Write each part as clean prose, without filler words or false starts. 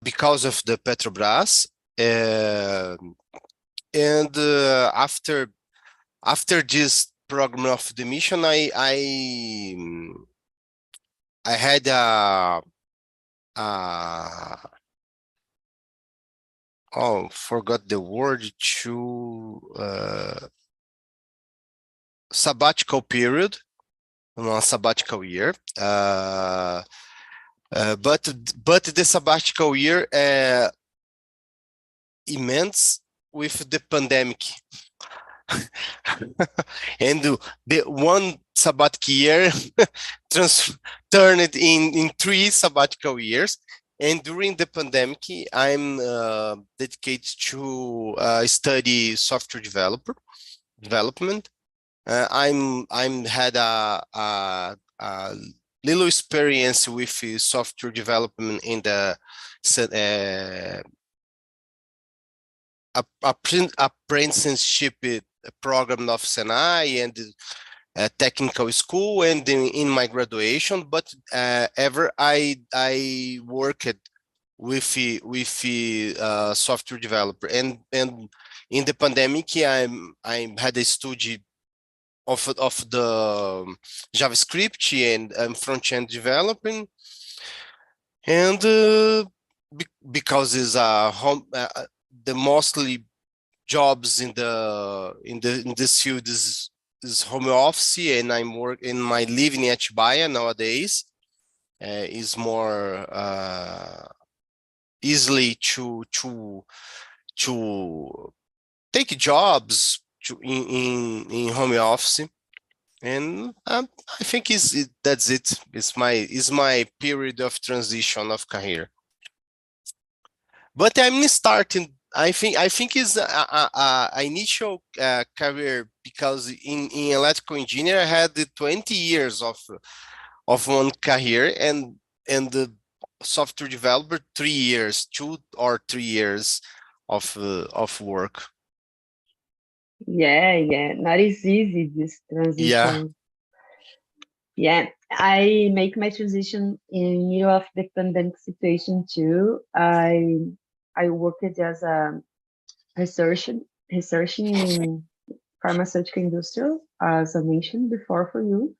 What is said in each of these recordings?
because of the Petrobras. And after this program of the mission, I had forgot the word, to sabbatical period, a sabbatical year. But the sabbatical year immense with the pandemic. And the one sabbatical year turned in 3 sabbatical years. And during the pandemic, I'm dedicated to study software development. I'm had a little experience with software development in the apprenticeship program of Senai and technical school, and in my graduation. But ever I worked with software developer, and in the pandemic I had a study of the JavaScript and front-end development, and because it's the mostly jobs in this field is home office, and I'm working my living at Atibaia nowadays. Is more easily to take jobs in home office, and I think that's it. It's my period of transition of career. But I'm starting. I think is a initial career, because in electrical engineer I had 20 years of one career, and the software developer 3 years, 2 or 3 years of work. Yeah, not as easy, this Yeah. transition. Yeah, I make my transition in middle of the pandemic situation too. I worked as a researching in pharmaceutical industry, as I mentioned before for you.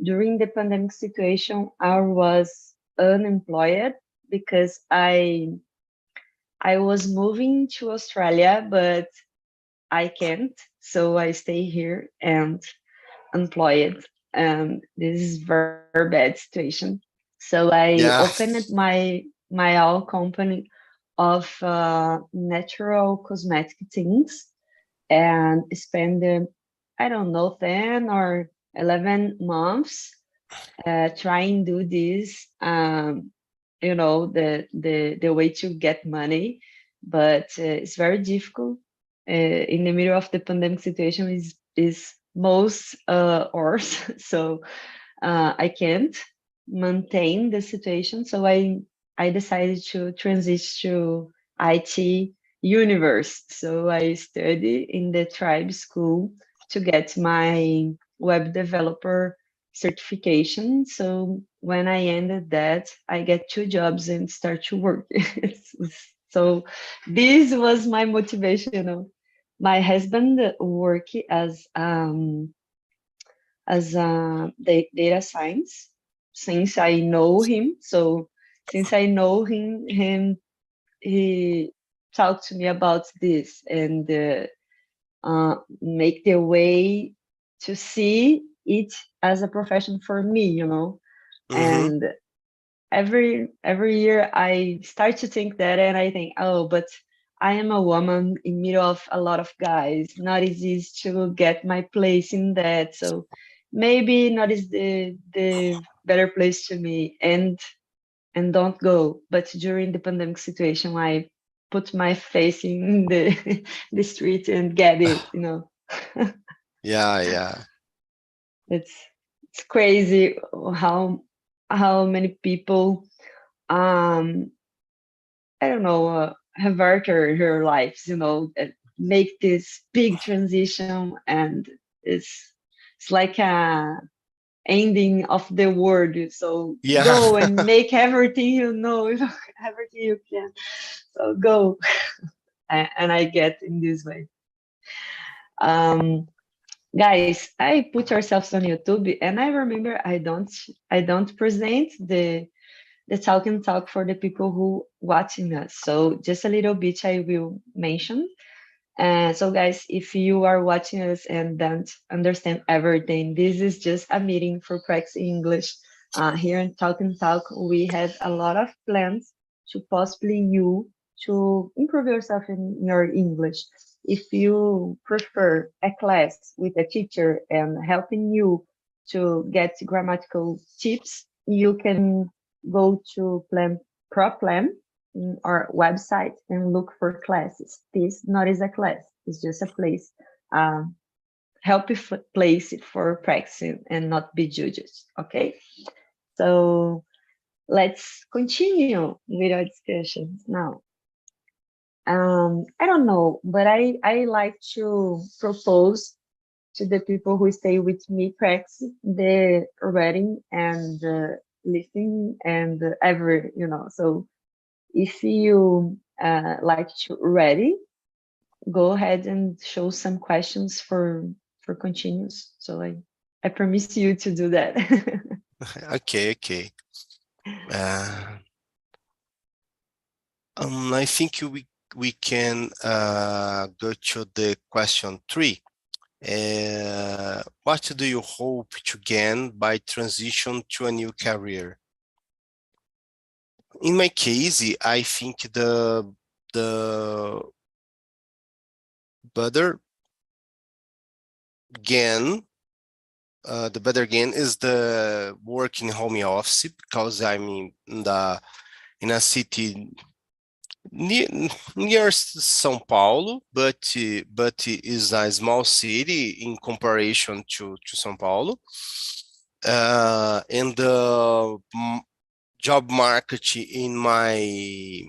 During the pandemic situation, I was unemployed because I was moving to Australia, but I can't, so I stay here and employed. And this is very bad situation. So I Yeah. opened my own company of natural cosmetic things, and spend I don't know 10 or 11 months trying to do this. The way to get money, but it's very difficult in the middle of the pandemic situation. Is most hours, so I can't maintain the situation. So I decided to transition to IT universe. So I study in the Tribe School to get my web developer certification. So when I ended that, I get 2 jobs and start to work. So this was my motivation. My husband work as data science since I know him. So since I know him, he talked to me about this, and make the way to see it as a profession for me. Mm-hmm. And every year I start to think that, and I think, oh, but I am a woman in middle of a lot of guys, not easy to get my place in that. So maybe not is the better place to me, and don't go. But during the pandemic situation, I put my face in the the street and get it. Yeah. it's it's crazy how many people um I don't know, have altered her lives, make this big transition, and it's like ending of the word. So Yeah. go and make everything you know, everything you can. So go. And I get in this way. Um, guys, I put yourselves on YouTube, and I remember I don't present the talk and talk for the people who watching us. So just a little bit I will mention. So guys, if you are watching us and don't understand everything, this is just a meeting for practicing English. Here in Talk and Talk, we have a lot of plans to possibly you to improve yourself in your English. If you prefer a class with a teacher and helping you to get grammatical tips, you can go to Plan in our website and look for classes. This not is a class; it's just a place, um, help place for practicing and not be judges. Okay, so let's continue with our discussions now. I don't know, but I like to propose to the people who stay with me practice the reading and listening and every so if you like to ready, go ahead and show some questions for continuous. So I promise you to do that. Okay, okay. I think we can go to the question 3. What do you hope to gain by transition to a new career? In my case, I think the better gain the better gain is the work in home office, because I'm in a city near, near São Paulo, but is a small city in comparison to São Paulo. And the job market in my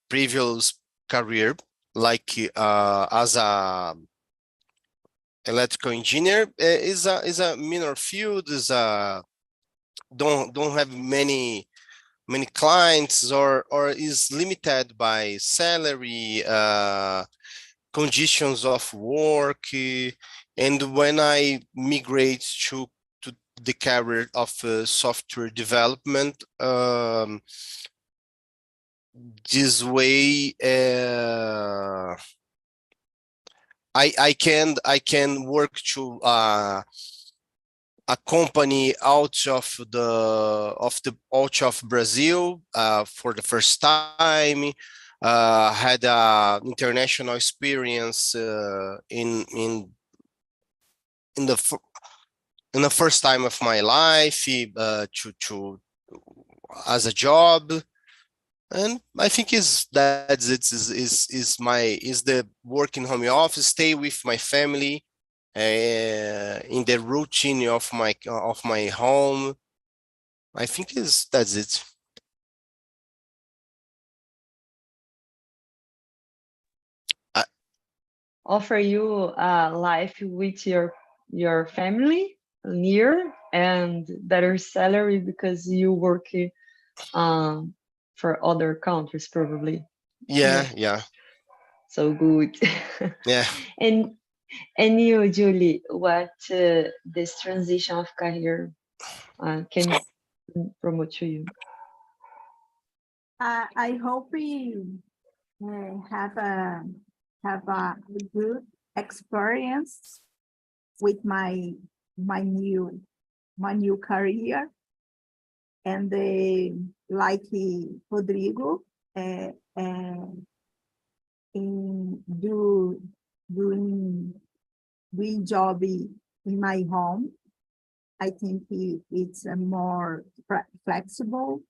previous career, like as a electrical engineer, is a minor field, is a don't have many clients, or is limited by salary, conditions of work. And when I migrate to the career of software development, this way, I can work to a company out of Brazil for the first time. Had a international experience in the in the first time of my life, to as a job. And I think is the work in home office, stay with my family, in the routine of my home. I think that's it. I, Offer you a life with your family near and better salary because you work um, for other countries probably. yeah, Yeah, yeah, so good. yeah. and and you, Julie, what this transition of career can promote to you? I hope we have a good experience with my new my new career, and like Rodrigo, uh, uh, in doing doing job in my home. I think it's a more flexible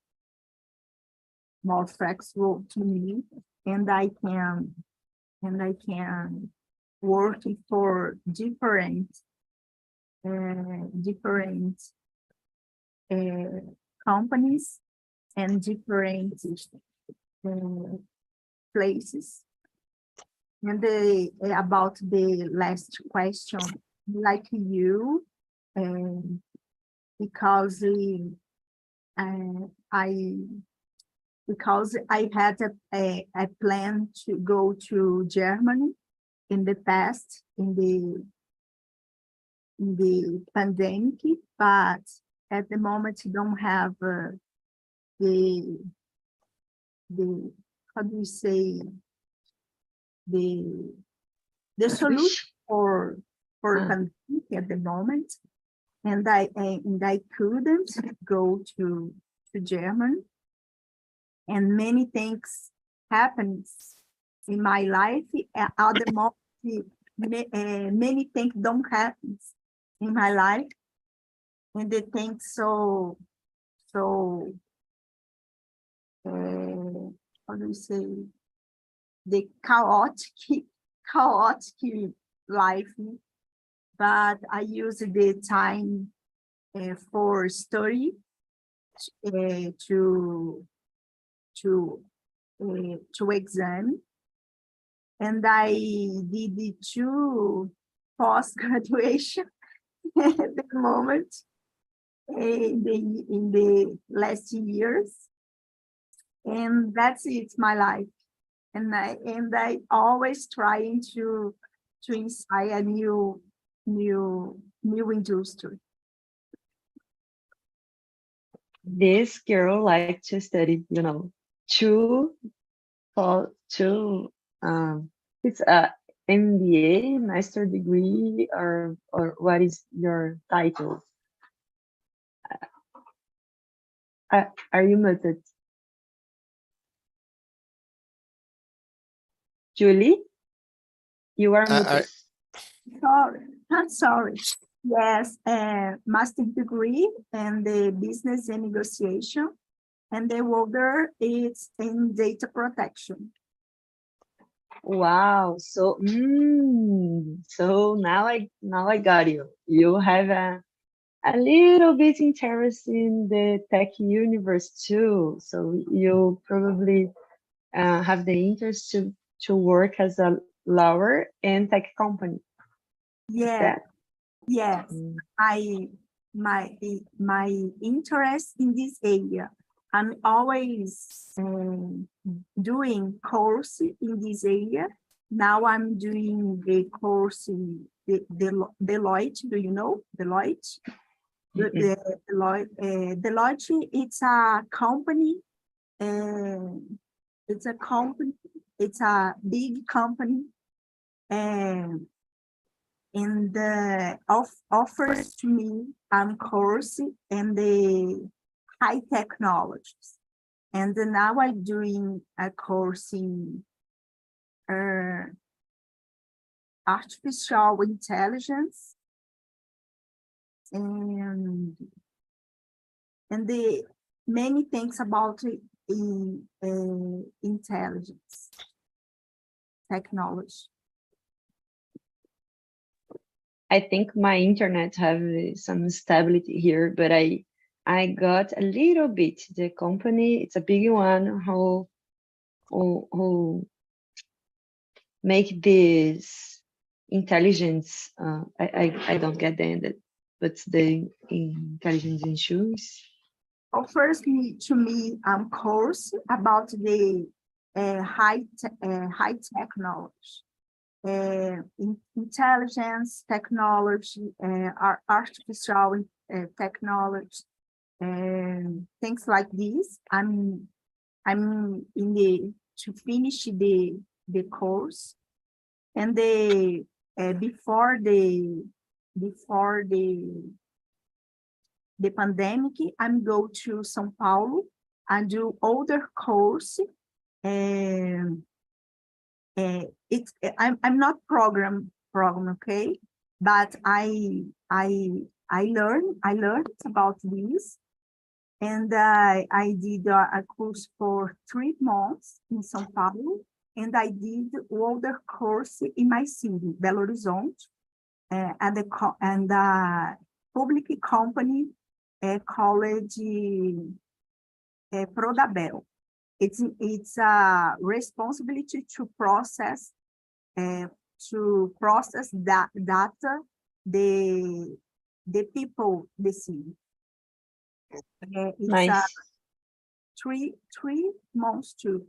to me, and I can work for different uh, companies and different uh, places. And about the last question, like you, because I because I had a plan to go to Germany in the past, in the pandemic, but at the moment don't have the how do you say, the solution for pandemic at the moment, and I couldn't go to Germany, and many things happens in my life. At the moment, many things don't happen in my life, and the things so how do you say, the chaotic life, but I use the time for study, to exam, and I did 2 post-graduation at the moment in the last years, and that's it, my life. And I always trying to inspire a new industry. This girl likes to study, two, it's a MBA, master degree, or what is your title? Are you muted? Julie, you are muted. I'm sorry. Yes, master degree and the business and negotiation, and the other is in data protection. Wow. So, so now I got you. You have a little bit interest in the tech universe too. So you probably have the interest to work as a lawyer in tech company. Yeah. Yes, my interest in this area. I'm always doing course in this area. Now I'm doing the course in Deloitte. Do you know Deloitte? Deloitte, it's a company. It's a company. It's a big company, and the offers to me course in the high technologies, and now I'm doing a course in artificial intelligence, and the many things about intelligence technology. I think my internet have some stability here, but I got a little bit. The company, it's a big one who make this intelligence. I don't get the end, but the intelligence insurance. Offers to me course about the high technology. Intelligence technology, artificial technology, and things like this. I'm in to finish the course, and before the pandemic, I'm go to São Paulo and do other course, and I'm not program, okay, but I learned about this, and I did a course for 3 months in São Paulo, and I did other course in my city, Belo Horizonte, and the public company called Prodabel. It's a responsibility to process data the people decide. It's Nice. 3 months too.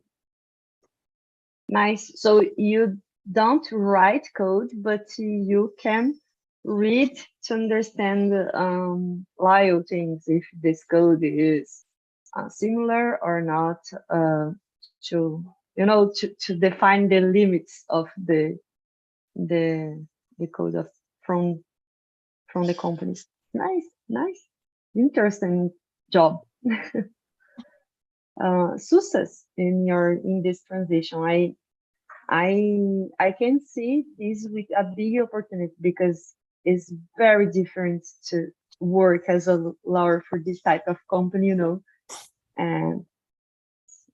Nice. So you don't write code, but you can read to understand little things if this code is similar or not, to to define the limits of the the code of from the companies. Nice, nice, interesting job. Success in this transition. I can see this with a big opportunity because it's very different to work as a lawyer for this type of company, and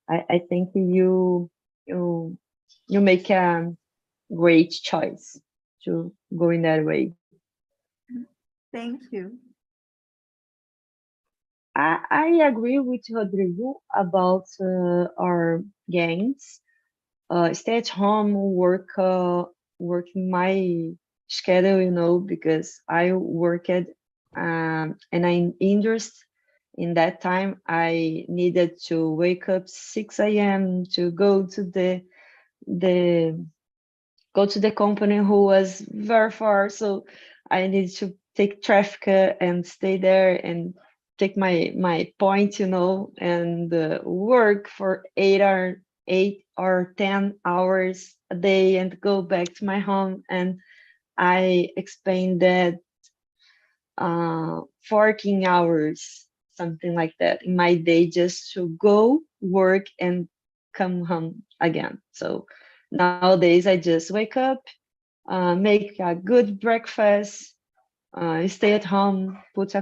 I think you make a great choice to go in that way. Thank you. I agree with Rodrigo about our gains. Stay at home, working my schedule, because I worked, and I'm interested in that time. I needed to wake up 6 a.m. to the go to the company who was very far. So I needed to take traffic and stay there and take my point, and work for 8 or 10 hours a day and go back to my home. And I explained that 14 hours, something like that, in my day just to go work and come home again. So nowadays I just wake up, make a good breakfast, stay at home, put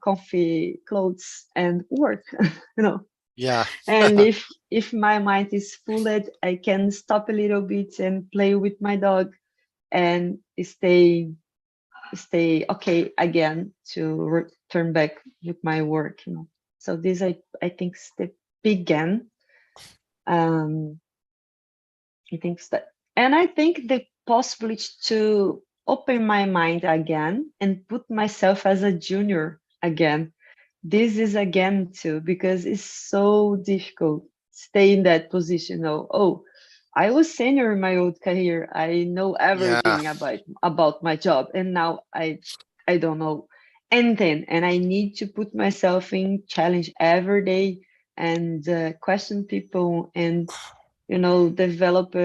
comfy clothes and work. you know Yeah. and if my mind is full, I can stop a little bit and play with my dog and stay okay again to return back with my work. So this I think is the began. um I think that, and I think the possibility to open my mind again and put myself as a junior again. This is again too, because it's so difficult stay in that position. Oh, I was senior in my old career. I know Yeah. everything about my job, and now I don't know anything, and I need to put myself in challenge every day and question people and develop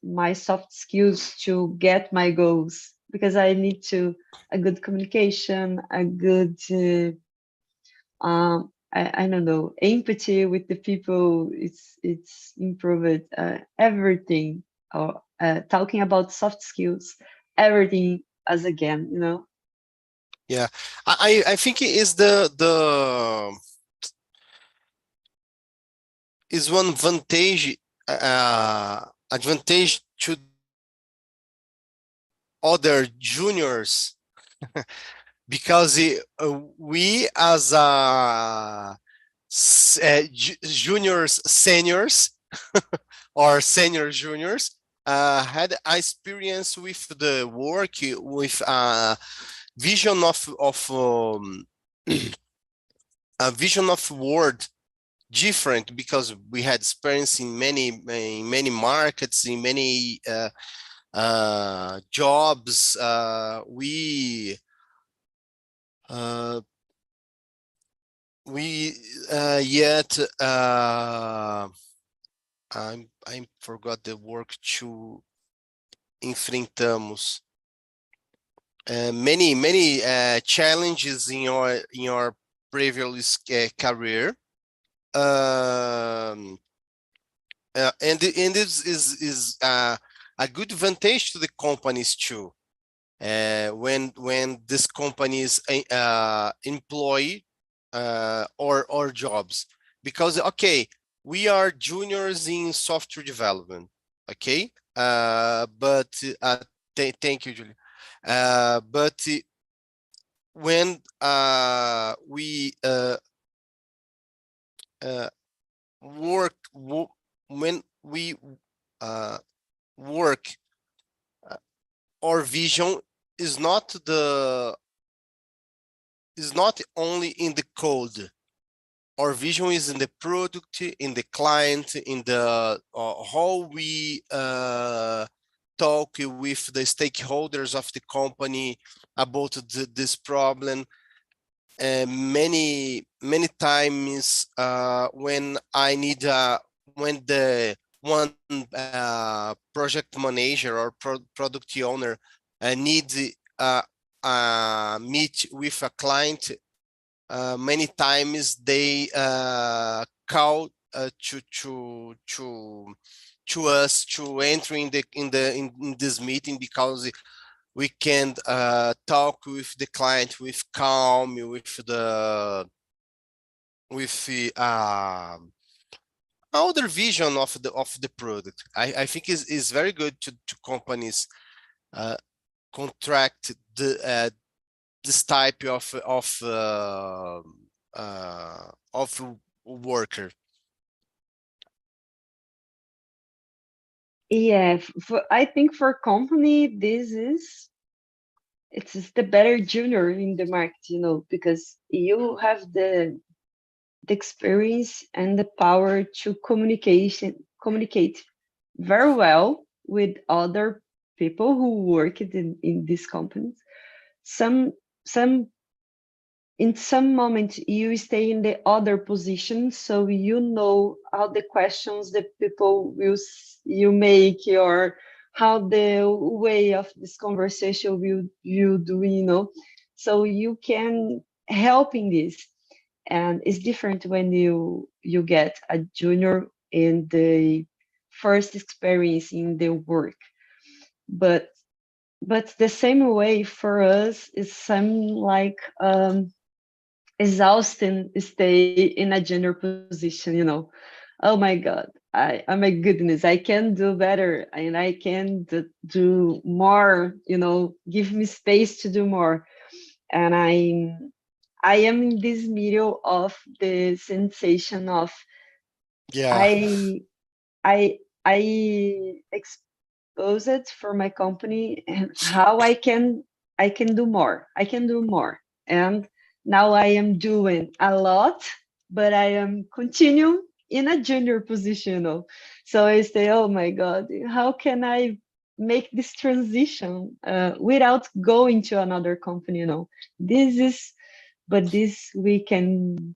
my soft skills to get my goals, because I need to a good communication, a good I don't know, empathy with the people. It's improved everything. Or talking about soft skills, everything as again. Yeah. I think it is the is one advantage to other juniors because we as juniors seniors or senior juniors had experience with the work with vision of a vision of world different, because we had experience in many markets, in many jobs. Uh, we yet I forgot the work to enfrentamos many challenges in your previous career. And this is a good advantage to the companies too, when these companies employ or jobs, because okay, we are juniors in software development, okay, but thank you, Julia. But when we work when we work, our vision is not only in the code. Our vision is in the product, in the client, in the how we talk with the stakeholders of the company about this problem. Many times when I need when the one project manager or product owner needs meet with a client, many times they call to us to enter in this meeting, because we can talk with the client with calm, with the other vision of the product. I think is very good to companies contract this type of worker. Yeah, I think for company, it's the better junior in the market, because you have the experience and the power to communicate very well with other people who work in these companies. In some moment you stay in the other position, so you know how the questions that people you make, or how the way of this conversation will you do, so you can help in this. And it's different when you get a junior in the first experience in the work. But the same way for us is some like exhausting stay in a junior position. Oh my god, oh my goodness, I can do better, and I can do more, give me space to do more. And I am in this middle of the sensation of Yeah. I expose it for my company, and how I can do more. I can do more. And now I am doing a lot, but I am continue in a junior position. So I say, oh my God, how can I make this transition without going to another company? This we can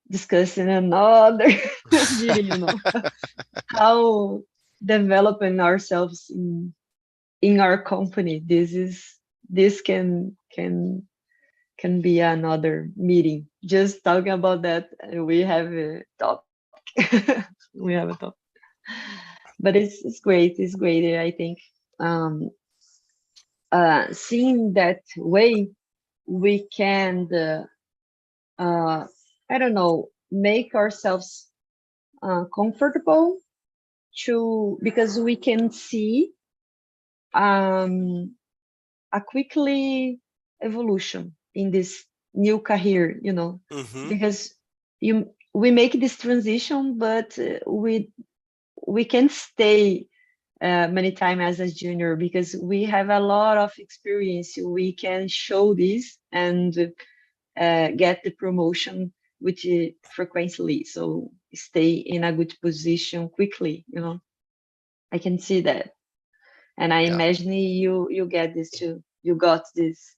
discuss in another meeting, how developing ourselves in our company. This can be another meeting. Just talking about that, we have a topic. We have a topic. But it's great. It's great. I think seeing that way, we can I don't know, make ourselves comfortable because we can see a quickly evolution in this new career, because we make this transition, but we can stay many times as a junior, because we have a lot of experience. We can show this and get the promotion with frequently, so stay in a good position quickly. I can see that, and I imagine you get this too. You got this.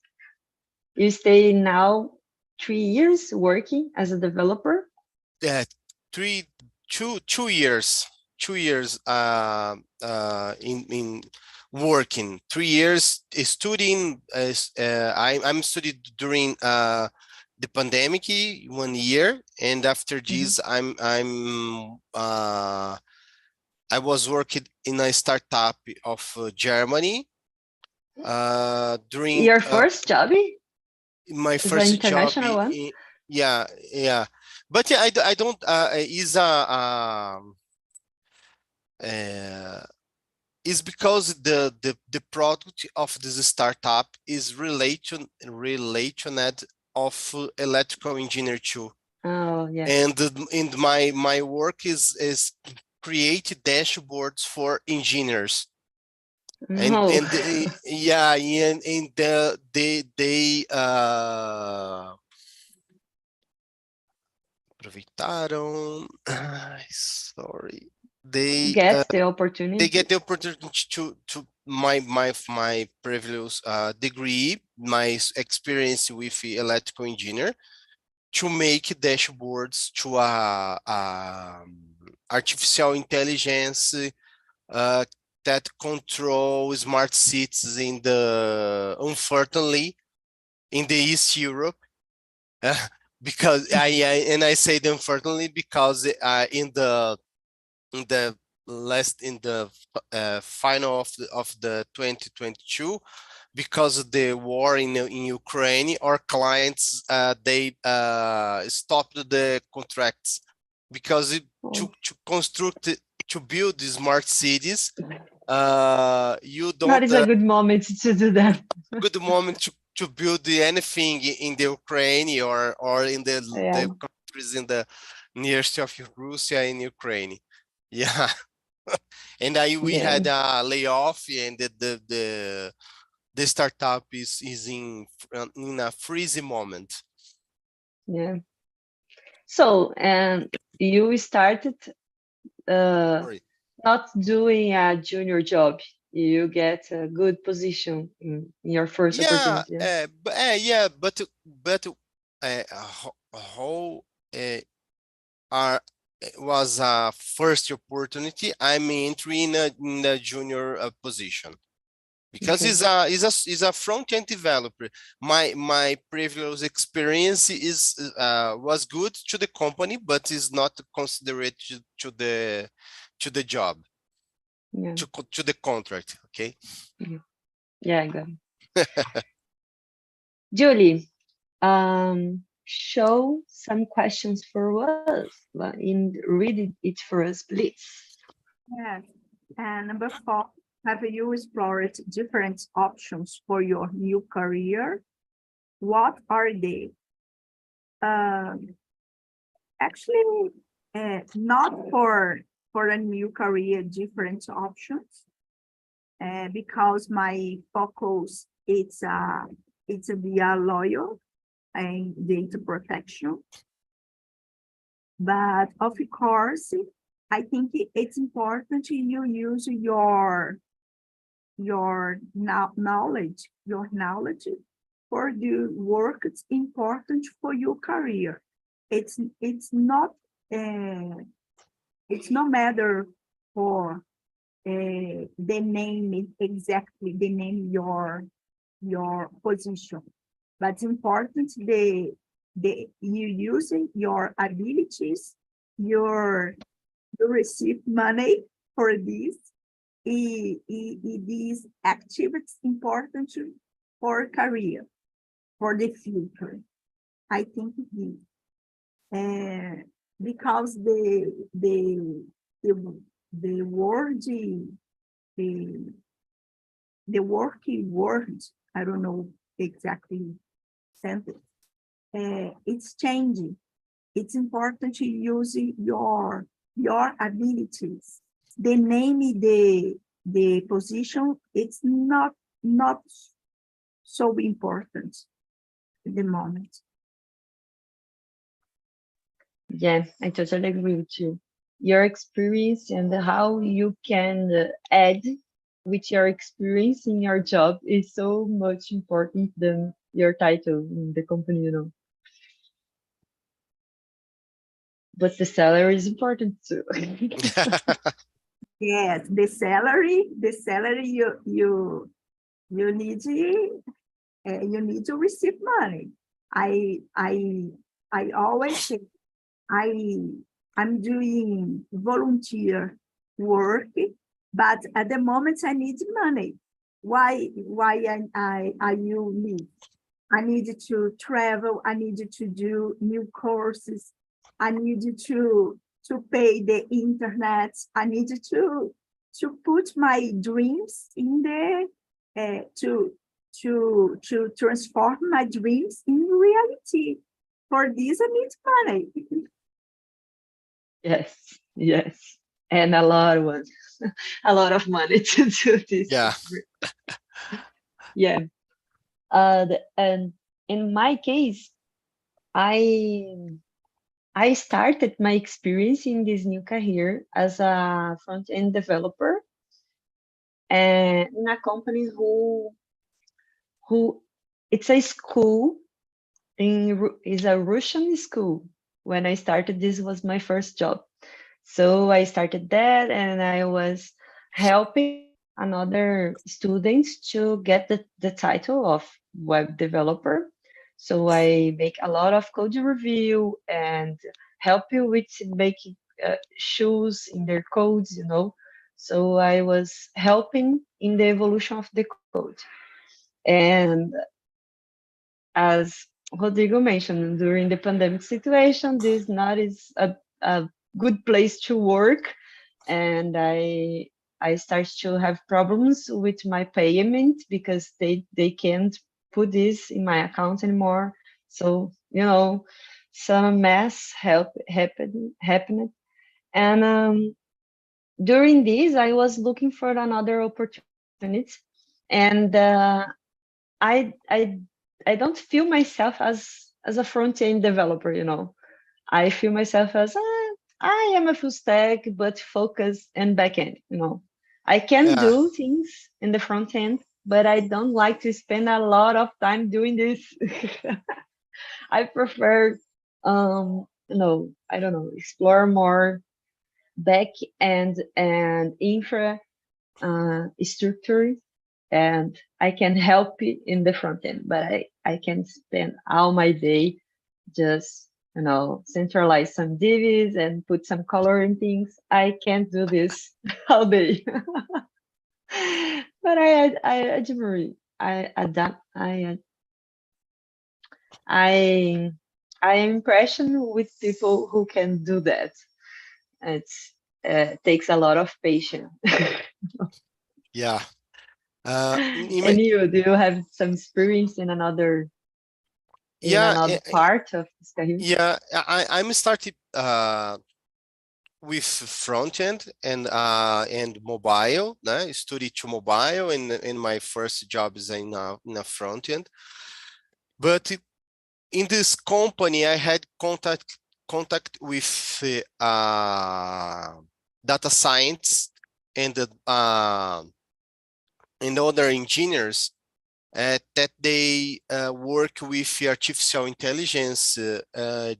You stay now 3 years working as a developer. Yeah, 2 years. 2 years in working. 3 years studying. I'm studied during the pandemic 1 year, and after this I was working in a startup of Germany during your first job. My Is first an job. international one? Yeah, but yeah, I don't is because the product of this startup is related of electrical engineer too. Oh yeah. And my work is create dashboards for engineers. No. Yeah, and they aproveitaram. Sorry, Get the they opportunity. get the opportunity to my previous degree, my experience with electrical engineer, to make dashboards to artificial intelligence that control smart cities in the, unfortunately, in the East Europe. Because I say the unfortunately because in the final of the 2022, because of the war in Ukraine, our clients they stopped the contracts because to construct to build the smart cities, you That don't is a good moment to do that. good moment to build anything in the Ukraine or in the countries in the nearest of Russia and Ukraine. Yeah. And we had a layoff, and the startup is in a freezing moment. Yeah. So, and you started not doing a junior job. You get a good position in your first opportunity. But how was a first opportunity. I'm entering in a junior position because he's a front-end developer. My previous experience was good to the company, but is not considered to the job, to the contract. Okay. Yeah, I got it. Julie, show some questions for us and read it for us, please. Yes. And number 4, have you explored different options for your new career? What are they? Actually, not for a new career, different options, because my focus it's be a lawyer and data protection. But of course, I think it's important you use your knowledge for the work. It's important for your career. It's not matter for the name, exactly the name your position, but it's important you using your abilities, you receive money for this. These activities important for career, for the future. I think this, because the word the working word, I don't know exactly sentence. It's changing. It's important to use your abilities. The name, the position, it's not so important at the moment. Yeah, I totally agree with you. Your experience and how you can add with your experience in your job is so much important than your title in the company, you know. But the salary is important too. Yes, the salary you need to receive money. I always say I'm doing volunteer work, but at the moment I need money. Why I you need? I need to travel. I need to do new courses. I need to pay the internet. I need to put my dreams in there, to transform my dreams in reality. For this, I need money. Yes, and a lot of ones. a lot of money to do this. Yeah. Yeah. And in my case, I started my experience in this new career as a front-end developer and in a company who it's a school is a Russian school. When I started, this was my first job. So I started that and I was helping another students to get the title of web developer. So I make a lot of code review and help you with making shoes in their codes, you know. So I was helping in the evolution of the code. And as Rodrigo mentioned, during the pandemic situation, this not is a good place to work, and I start to have problems with my payment because they can't put this in my account anymore. So you know, some mess happened, and during this I was looking for another opportunity, and I I I don't feel myself as a front end developer, you know. I feel myself as I am a full stack, but focus and back end, you know. I can Yeah. do things in the front end, but I don't like to spend a lot of time doing this. I prefer, I don't know, explore more back end and infra structure, and I can help it in the front end, but I can spend all my day just, you know, centralize some divs and put some color in things. I can't do this all day. But I admire, I adapt, I I am impressed with people who can do that. It's takes a lot of patience. Yeah. And you, do you have some experience in another Yeah. part of this career? Yeah. I'm started with front end and mobile, né? Study to mobile, and my first job is in a front end. But in this company, I had contact with data science and other engineers that they work with artificial intelligence,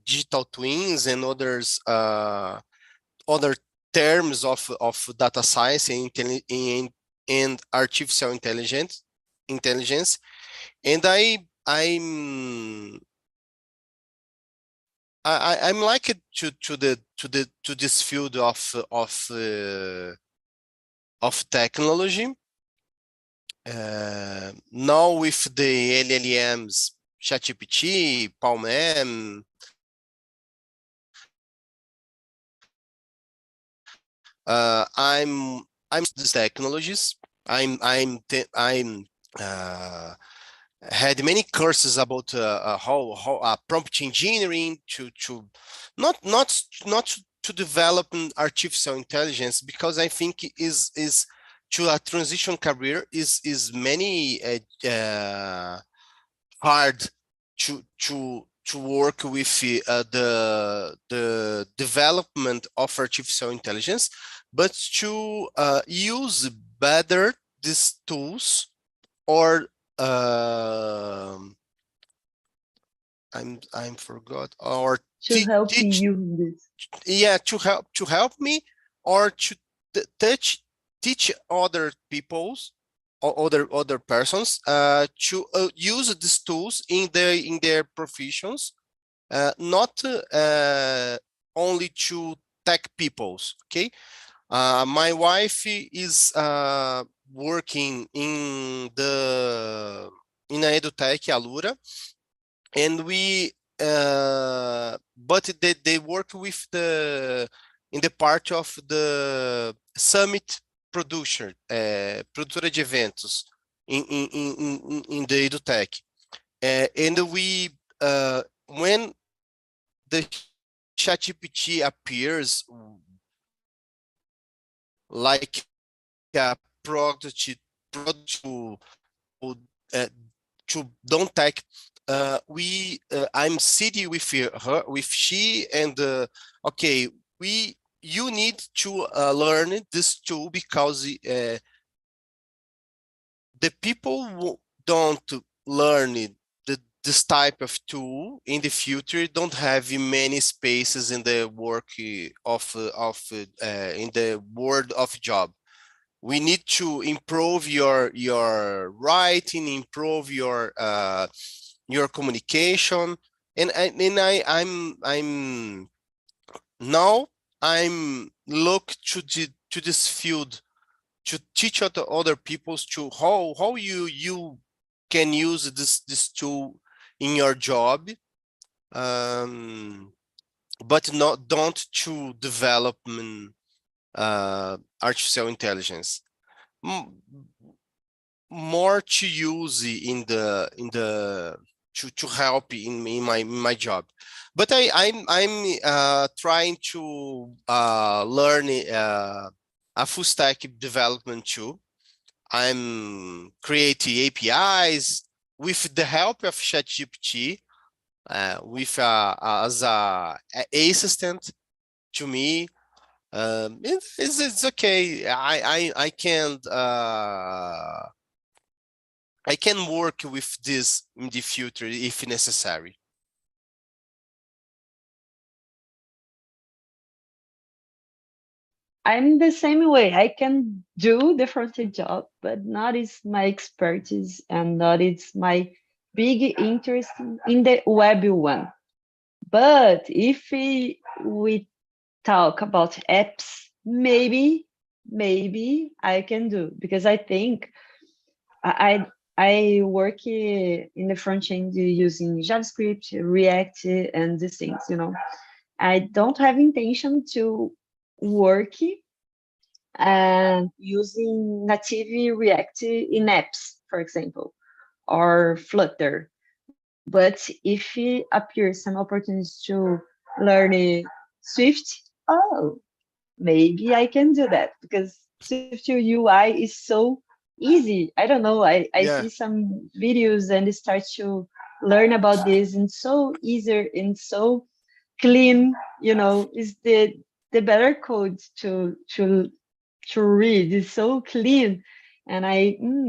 digital twins, and other terms of data science and artificial intelligence. And I'm like it to this field of technology. Now with the LLMs, ChatGPT, Palm, I'm these technologies. I'm had many courses about how prompt engineering to not to develop an artificial intelligence, because I think is to a transition career is many hard to work with the development of artificial intelligence, but to use better these tools, or I'm forgot, or To help teach, you in this. yeah, to help me, or to teach other people's or other persons to use these tools in their professions, not only to tech peoples. Okay. My wife is working in a edutech Alura, and but they work with in the part of the summit produtora de eventos in the edutech, and when the ChatGPT appears like product to uh, don't take. I'm sitting with her, with she, and okay, you need to learn this tool because the people who don't learn this type of tool in the future don't have many spaces in the work in the world of job. We need to improve your writing, improve your communication, and I'm now I'm look to this field to teach other peoples to how you can use this tool in your job, but don't to develop artificial intelligence. More to use in the to help in my job, but I'm trying to learn a full stack development too. I'm creating APIs with the help of ChatGPT, with as a assistant to me. It's okay. I can work with this in the future if necessary. I'm the same way. I can do the front-end job, but not is my expertise and not is my big interest in the web one. But if we talk about apps, maybe I can do, because I think I work in the front end using JavaScript, React, and these things, I don't have intention to work and using native React in apps, for example, or Flutter. But if it appears some opportunities to learn Swift, oh, maybe I can do that, because Swift UI is so easy. I don't know. I Yeah, see some videos and start to learn about this, and so easier and so clean, is the better code to read. It's so clean. And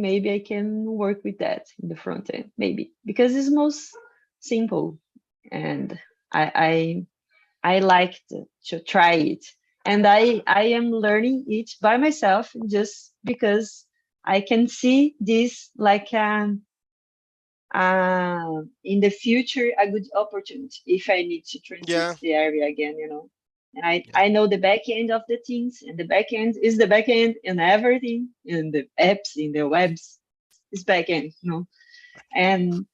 maybe I can work with that in the front end, maybe, because it's most simple. And I like to try it. And I am learning it by myself, just because I can see this like in the future a good opportunity if I need to transit yeah, the area again, And yeah. I know the back end of the things, and the back end is the back end, and everything in the apps, in the webs, is back end, And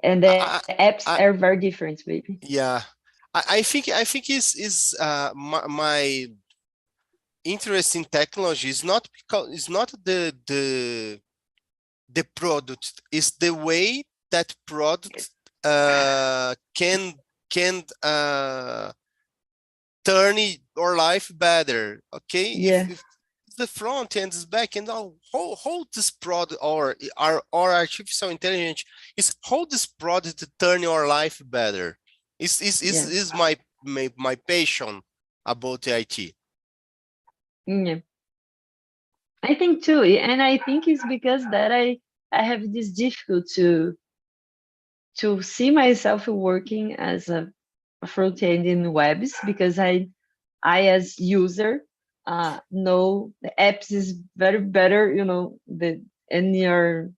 the I, apps I, are very different, maybe. yeah. I think is my interest in technology is not because it's not the product, is the way that product can turn our life better. Okay, Yeah. if the front end is back end, how this product or artificial intelligence is how this product to turn your life better Yeah. is my passion about the IT. Yeah. I think too, and I think it's because that I have this difficult to see myself working as a front end in webs, because I as user know the apps is very better, the in your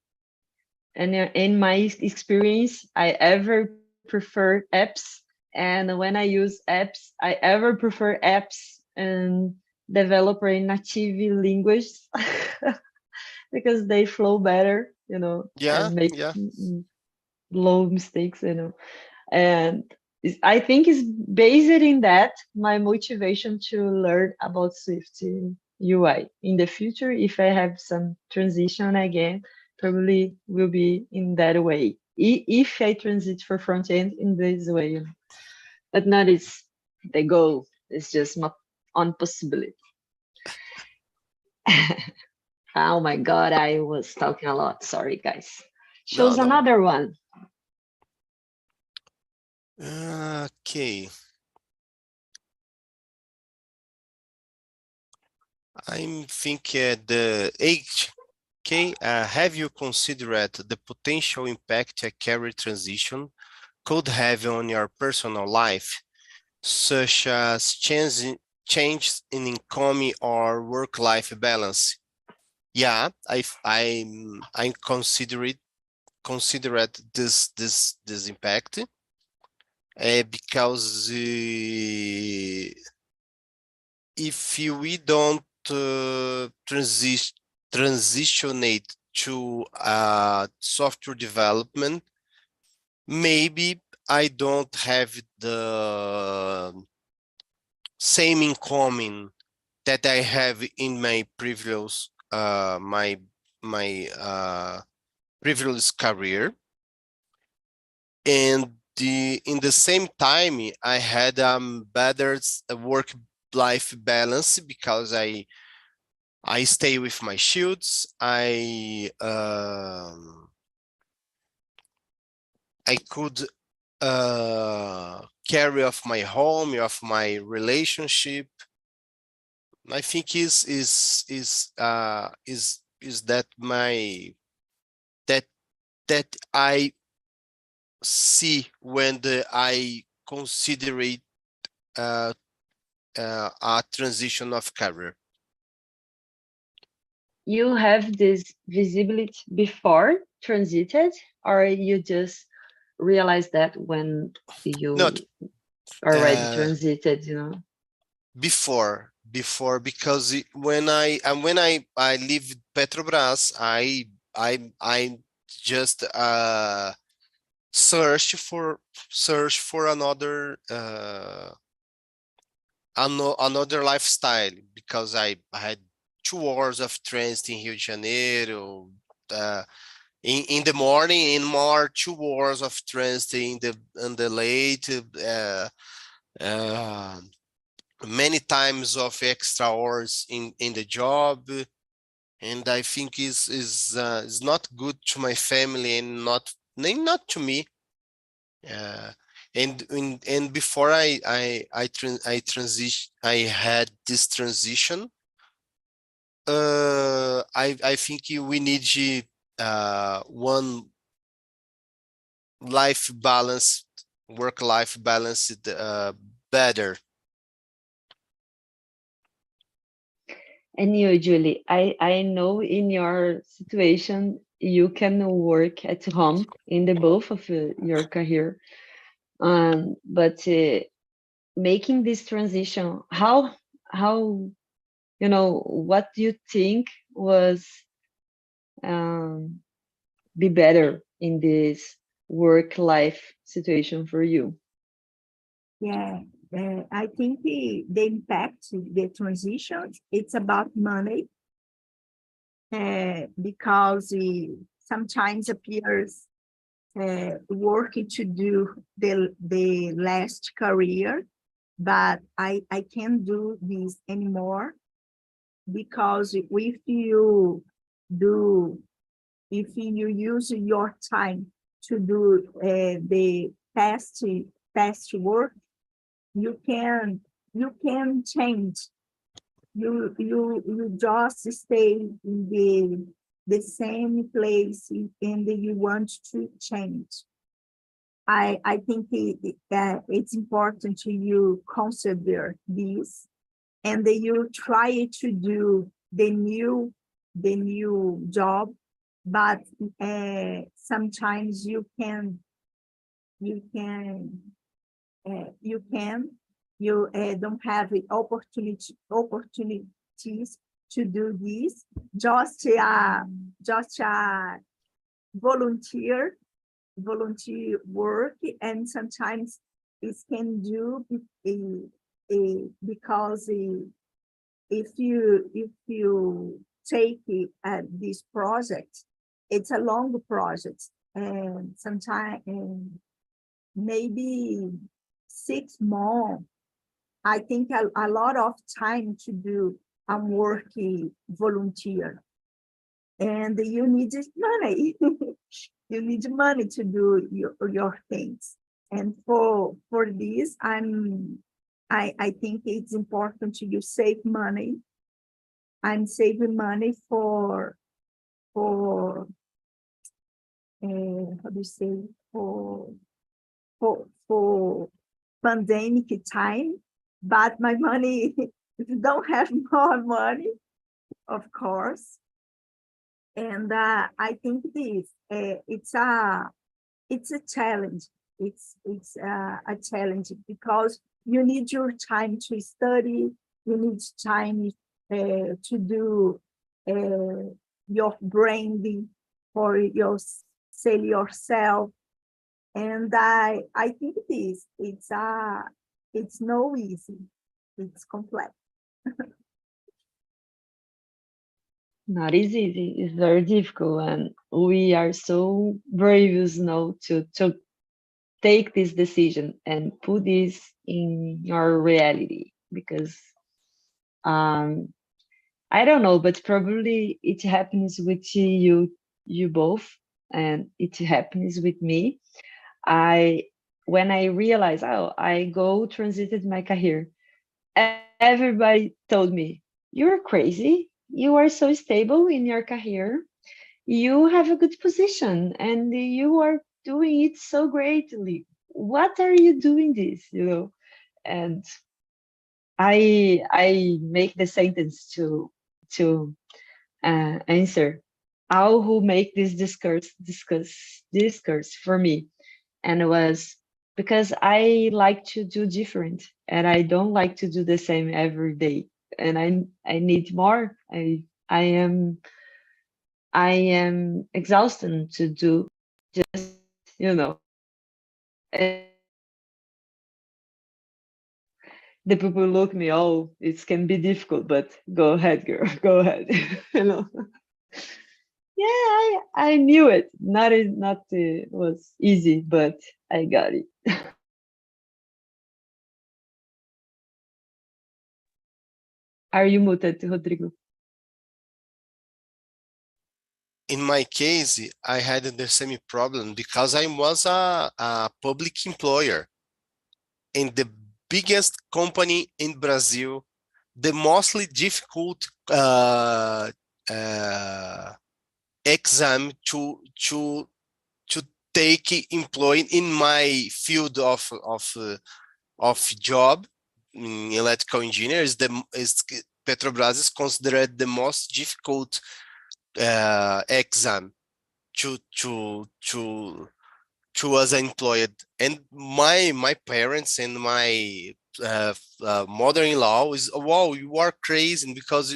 in my experience, I ever prefer apps. And when I use apps, I ever prefer apps and developer in native language, because they flow better, Yeah, and make yeah. low mistakes, And I think it's based in that my motivation to learn about Swift UI in the future. If I have some transition again, probably will be in that way. If I transit for front end in this way, but not is the goal. It's just my on possibility. Oh my God, I was talking a lot. Sorry, guys. No, Choose no. another one. Okay. I think the age. Okay. Have you considered the potential impact a career transition could have on your personal life, such as change in income or work-life balance? Yeah, I considered this impact because if we don't transitionate to software development, maybe I don't have the same income that I have in my previous previous career, and in the same time I had better work-life balance because I stay with my shields. I could carry off my home, of my relationship. I think is that my that that I see when I consider it uh, a transition of career. You have this visibility before transited, or you just realize that when Not you already transited, you know? before because when I leave Petrobras, I just search for another another lifestyle because I had 2 hours of trains in Rio de Janeiro. In the morning, in more 2 hours of trains in the late. Uh, Many times of extra hours in the job, and I think is not good to my family and not to me. uh, and before I transition, I had this transition. I think we need one life balance, work-life balance better. And you, Julie, I know in your situation, you can work at home in the both of your career. But making this transition, how, what do you think was um, be better in this work-life situation for you? Yeah, I think the impact, the transition, it's about money, because sometimes appears working to do the last career, but I can't do this anymore because do if you use your time to do the past work, you can change. You just stay in the same place and you want to change. I think that it's important to you consider this, and that you try to do the new job, but sometimes you can you can you don't have the opportunities to do this, just volunteer work, and sometimes it can do because if you take this project, it's a long project, and sometimes maybe 6 months. I think a lot of time to do I'm working volunteer, and you need money. You need money to do your things. And for this, I think it's important to you save money. I'm saving money for how do you say, for pandemic time, but my money don't have more money, of course. And I think it's a challenge. It's a challenge because you need your time to study. You need time to do your branding for your sell yourself. And I think it's no easy. It's complex. Not easy. It's very difficult, and we are so brave, to take this decision and put this in your reality. Because I don't know, but probably it happens with you both, and it happens with me. When I realized, oh, I go transited my career, everybody told me, you're crazy. You are so stable in your career. You have a good position and you are doing it so greatly. What are you doing this? And I make the sentence to answer how who make this discourse for me, and it was because I like to do different and I don't like to do the same every day, and I need more. I am exhausted to do just you know and the people look me, oh, it can be difficult, but go ahead, girl, go ahead. you know yeah, I knew it. Not was easy, but I got it. Are you muted, Rodrigo? In my case, I had the same problem because I was a public employer in the biggest company in Brazil, the mostly difficult exam to take employed in my field of job in electrical engineers. Is Petrobras is considered the most difficult exam to as employed. And my parents and my mother-in-law is, wow, you are crazy because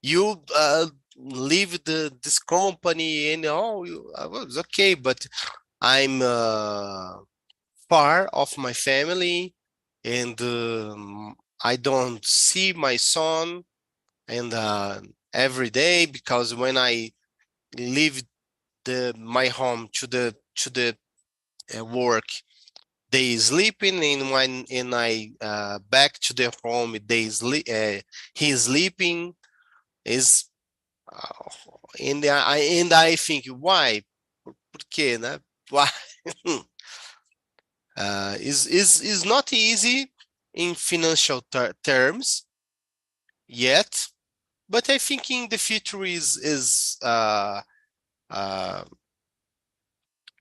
you leave this company and well, it's okay, but I'm far of my family, and I don't see my son and every day, because when I leave my home to the work, they sleeping, and when I back to the home, he's sleeping. Is and I think, why? Por quê, né? Why? Is not easy in financial terms yet, but I think in the future is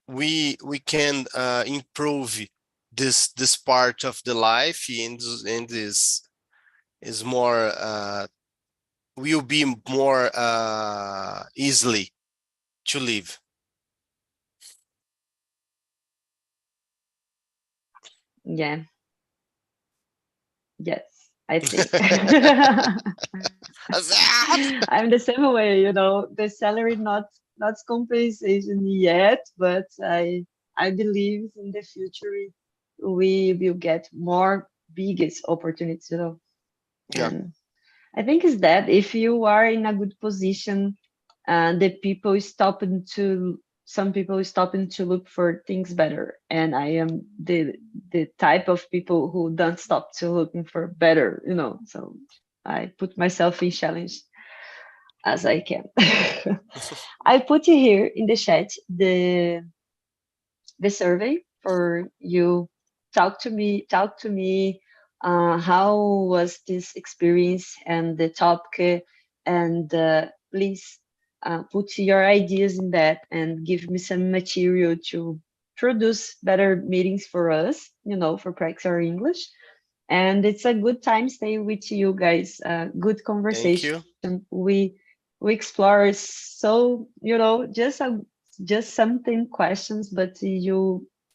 we can improve this part of the life, and this is more will be more easily to live. Yeah. Yes, I think. I'm the same way, the salary not compensation yet, but I believe in the future we will get more biggest opportunities. Yeah, And I think is that if you are in a good position, the people stopping to some people stopping to look for things better, and I am the type of people who don't stop to looking for better. So I put myself in challenge as I can. I put here in the chat the survey for you. Talk to me. How was this experience and the topic? And please put your ideas in that and give me some material to produce better meetings for us, for practice our English. And it's a good time staying with you guys. Good Thank conversation. you. We explore, so just something questions, but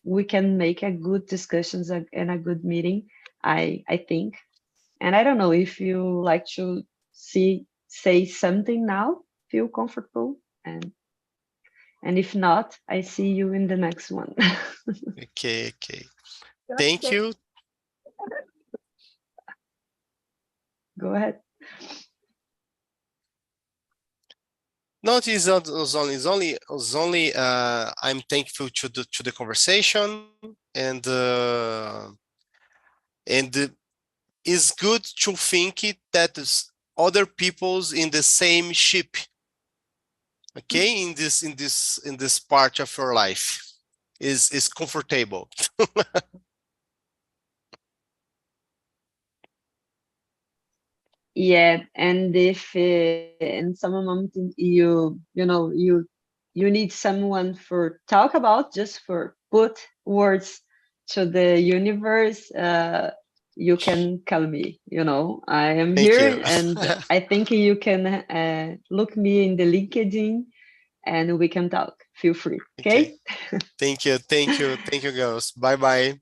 we can make a good discussions and a good meeting, I think. And I don't know if you like to say something now, feel comfortable, and if not, I see you in the next one. Okay. Thank you. Go ahead. No, it's only I'm thankful to the conversation, and it's good to think that other people's in the same ship, okay, in this part of your life is comfortable. Yeah, and if in some moment you need someone for talk about, just for put words to the universe, you can call me. I am Thank you. here, and I think you can look me in the LinkedIn, and we can talk. Feel free. Okay. Okay. Thank you, girls. Bye bye.